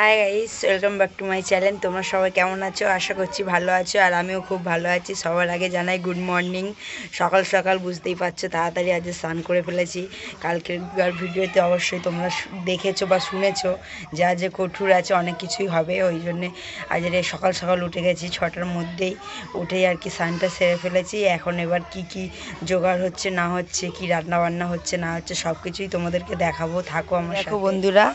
Hi guys, welcome back to my channel. তোমরা সবাই কেমন আছো? আশা করছি ভালো আছো, আর আমিও খুব ভালো আছি। সবার আগে জানাই গুড মর্নিং। সকাল সকাল বুঝতেই পারছো, তাড়াতাড়ি আজ স্নান করে ফেলেছি। কালকের ভিডিওতে অবশ্যই তোমরা দেখেছো বা শুনেছো যে আজ কঠুর আছে, অনেক কিছুই হবে। ওই জন্যে আজ সকাল সকাল উঠে গেছি, 6টার মধ্যেই উঠেই আর কি স্নানটা সেরে ফেলেছি। এখন এবার কি কি জোগাড় হচ্ছে না হচ্ছে, কি রান্না বান্না হচ্ছে না হচ্ছে, সব কিছুই তোমাদেরকে দেখাবো। থাকো আমার সাথে। দেখো বন্ধুরা,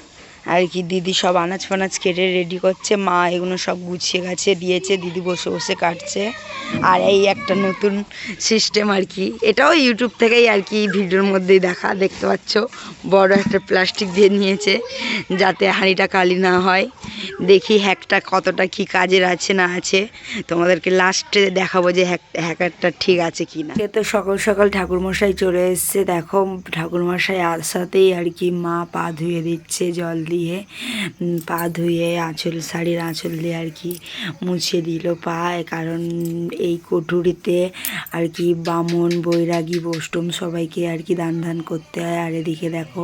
আর কি দিদি সব আনাজ ফানাজ কেটে রেডি করছে, মা এগুলো সব গুছিয়ে গাছে দিয়েছে, দিদি বসে বসে কাটছে। আর এই একটা নতুন সিস্টেম আর কি, এটাও ইউটিউব থেকেই আর কি ভিডিওর মধ্যেই দেখতে পাচ্ছ। বড় একটা প্লাস্টিক দিয়ে নিয়েছে যাতে হাঁড়িটা কালি না হয়। দেখি হ্যাকটা কতটা কি কাজের আছে না আছে, তোমাদেরকে লাস্টে দেখাবো যে হ্যাকারটা ঠিক আছে কি না। তো সকাল সকাল ঠাকুরমশাই চলে এসছে। দেখো ঠাকুরমশাই আসাতেই আর কি মা পা ধুয়ে দিচ্ছে জল দিয়ে। পা ধুয়ে শাড়ির আঁচল দিয়ে আর কি মুছে দিল পায়, কারণ এই কটুরিতে আর কি বামন বৈরাগী বৈষ্ণব সবাইকে আর কি দান করতে হয়। আর এদিকে দেখো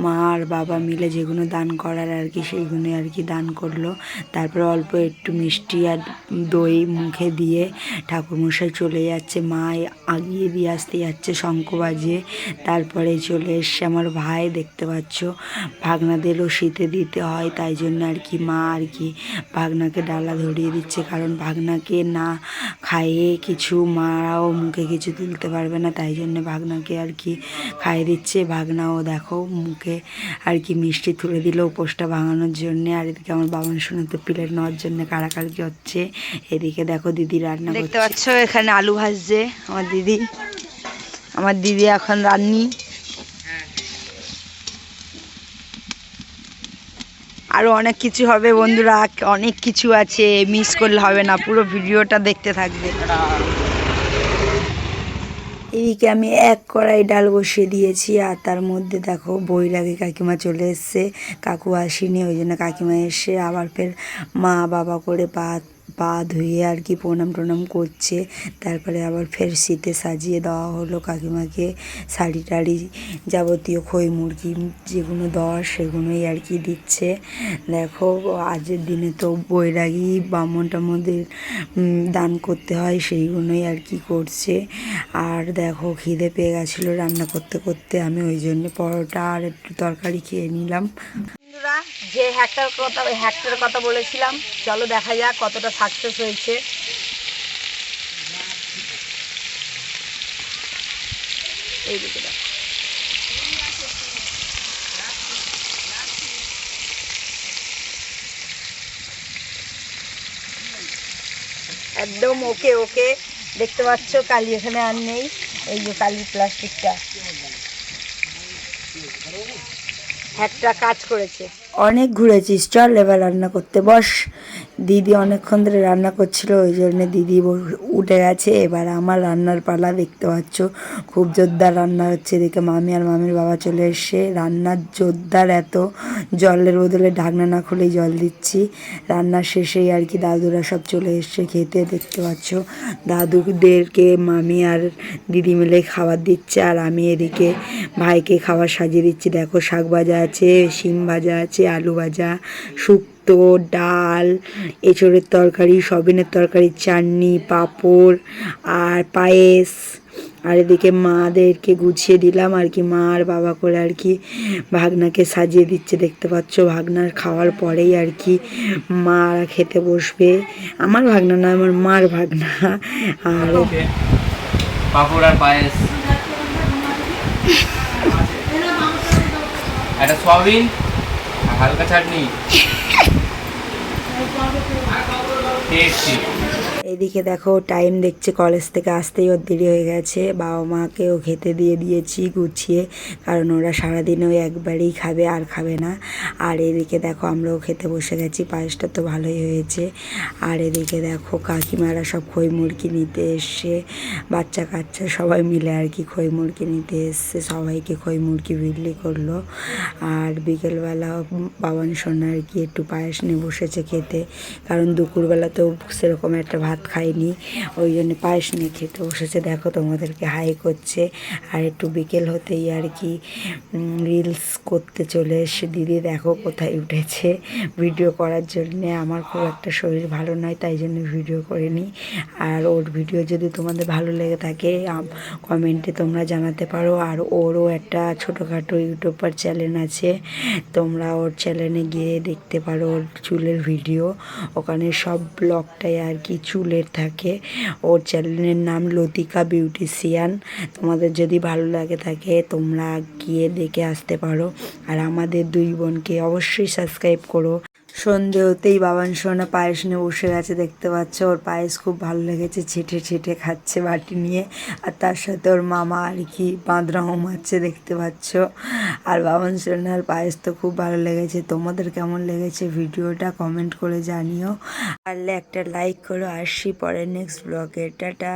মা আর বাবা মিলে যেগুলো দান করার আর কি সেইগুলো আর কি দান করলো। তারপরে অল্প একটু মিষ্টি আর দই মুখে দিয়ে ঠাকুরমশাই চলে যাচ্ছে। মা আগিয়ে দিয়ে আসতে যাচ্ছে শঙ্খ বাজিয়ে। তারপরে চলে এসছে আমার ভাই, দেখতে পাচ্ছ। ভাগনাদেরও শীতে দিতে হয়, তাই জন্য আর কি মা আর কি ভাগনাকে ডালা ধরিয়ে দিচ্ছে, কারণ ভাগনাকে না খাইয়ে কিছু মারাও মুখে কিছু তুলতে পারবে না, তাই জন্য ভাগনাকে আর কি খাইয়ে দিচ্ছে। ভাগনাও দেখো মুখে আর কি মিষ্টি তুলে দিল উপোসটা ভাঙানোর জন্য। আর এদিকে আমার বাবার শুনে তো প্লেট নেওয়ার জন্য কাড়াকাড়ি হচ্ছে। এদিকে দেখো দিদি রান্না করছে, দেখতে পাচ্ছ। এখানে আলু ভাজছে আমার দিদি এখন রান্নি। আরও অনেক কিছু হবে বন্ধুরা, অনেক কিছু আছে, মিস করলে হবে না, পুরো ভিডিওটা দেখতে থাকবে। এদিকে আমি এক কড়াই ডাল বসিয়ে দিয়েছি, আর তার মধ্যে দেখো বৈরাগী কাকিমা চলে এসছে। কাকু আসেনি, ওই জন্য কাকিমা এসে আবার ফের মা বাবা করে পা ধুয়ে আর কি প্রণাম টনাম করছে। তারপরে আবার ফের শীতে সাজিয়ে দেওয়া হলো কাকিমাকে, শাড়ি টাড়ি যাবতীয় খই মুরগি যেগুলো দেওয়া সেগুলোই আর কি দিচ্ছে। দেখো আজের দিনে তো বৈরাগী বামন টামনদের দান করতে হয়, সেইগুলোই আর কি করছে। আর দেখো খিদে পেয়ে গেছিলো রান্না করতে করতে, আমি ওই জন্য পরোটা আর একটু তরকারি খেয়ে নিলাম। বন্ধুরা, যে হ্যাকটার কথা বলেছিলাম, চলো দেখা যাক কতটা সাকসেস হয়েছে। এইদিকে দেখো, একদম ওকে ওকে। দেখতে পাচ্ছ কালি এখানে আর নেই, এই যে কালির প্লাস্টিকটা একটা কাজ করেছে। অনেক ঘুরেছিস, চল এবার রান্না করতে বস। দিদি অনেকক্ষণ ধরে রান্না করছিল, ওই জন্য দিদি উঠে গেছে। এবার আমার রান্নার পালা, দেখতে পাচ্ছ খুব জোরদার রান্না হচ্ছে। এদিকে মামি আর মামির বাবা চলে এসছে। রান্নার জোরদার, এত জলের বদলে ঢাকনা না খুলেই জল দিচ্ছি। রান্নার শেষেই আর কি দাদুরা সব চলে এসছে খেতে, দেখতে পাচ্ছ। দাদুদেরকে মামি আর দিদি মিলে খাবার দিচ্ছে, আর আমি এদিকে ভাইকে খাবার সাজিয়ে দিচ্ছি। দেখো শাক ভাজা আছে, শিম ভাজা আছে, আলু ভাজা, শুক্তো, ডাল, এঁচড়ের তরকারি, সবিনের তরকারি, চাটনি, পাঁপড় আর পায়েস। আর এদিকে মাদেরকে গুছিয়ে দিলাম আর কি, মা আর বাবা করে আর কি ভাগনাকে সাজিয়ে দিচ্ছে। দেখতে পাচ্ছ ভাগনার খাওয়ার পরেই আর কি মা খেতে বসবে। আমার ভাগনা না, আমার মার ভাগনা। আর পাঁপড় আর পায়েস, একটা সয়াবিন, হালকা চাটনি। এদিকে দেখো টাইম দেখছে, কলেজ থেকে আসতেই ওর দেরি হয়ে গেছে। বাবা মাকেও খেতে দিয়ে দিয়েছি গুছিয়ে, কারণ ওরা সারাদিন ওই একবারই খাবে আর খাবে না। আর এদিকে দেখো আমরাও খেতে বসে গেছি, পায়েসটা তো ভালোই হয়েছে। আর এদিকে দেখো কাকিমারা সব খই মুরগি নিতে এসছে, বাচ্চা কাচ্চা সবাই মিলে আর কি খই মুরগি নিতে এসছে, সবাইকে খই মুরগি বিক্রি করলো। আর বিকেলবেলা বাবান সোনা আর কি একটু পায়েস নিয়ে বসেছে খেতে, কারণ দুপুরবেলা তো সেরকম একটা ভাত খায়নি, ওই জন্য পায়েস নিয়ে খেতে বসেছে। দেখো তোমাদেরকে হাই করছে। আর একটু বিকেল হতেই আর কি রিলস করতে চলে এসে দিদি দেখো কোথায় উঠেছে ভিডিও করার জন্যে। আমার খুব একটা শরীর ভালো নয়, তাই জন্য ভিডিও করিনি। আর ওর ভিডিও যদি তোমাদের ভালো লেগে থাকে কমেন্টে তোমরা জানাতে পারো। আর ওরও একটা ছোটোখাটো ইউটিউবার চ্যানেল আছে, তোমরা ওর চ্যানেলে গিয়ে দেখতে পারো ওর চুলের ভিডিও। ওখানে সব ব্লগটাই আর কি চুলের থাকে। ওর চ্যানেলের নাম লতিকা বিউটিশিয়ান। তোমাদের যদি ভালো লাগে থাকে তোমরা গিয়ে দেখে আসতে পারো। আর আমাদের দুই বোনকে অবশ্যই সাবস্ক্রাইব করো। সন্ধে হতেই বাবান সোনা পায়েস নিয়ে বসে গেছে, দেখতে পাচ্ছ। ওর পায়েস খুব ভালো লেগেছে, ছেটে ছেটে খাচ্ছে বাটি নিয়ে। আর তার সাথে ওর মামা আর কি বাঁদরামও মারছে, দেখতে পাচ্ছ। আর বাবান সোনার পায়েস তো খুব ভালো লেগেছে। তোমাদের কেমন লেগেছে ভিডিওটা কমেন্ট করে জানিও। পারলে একটা লাইক করো। আসছি পরের নেক্সট ব্লগে। টাটা।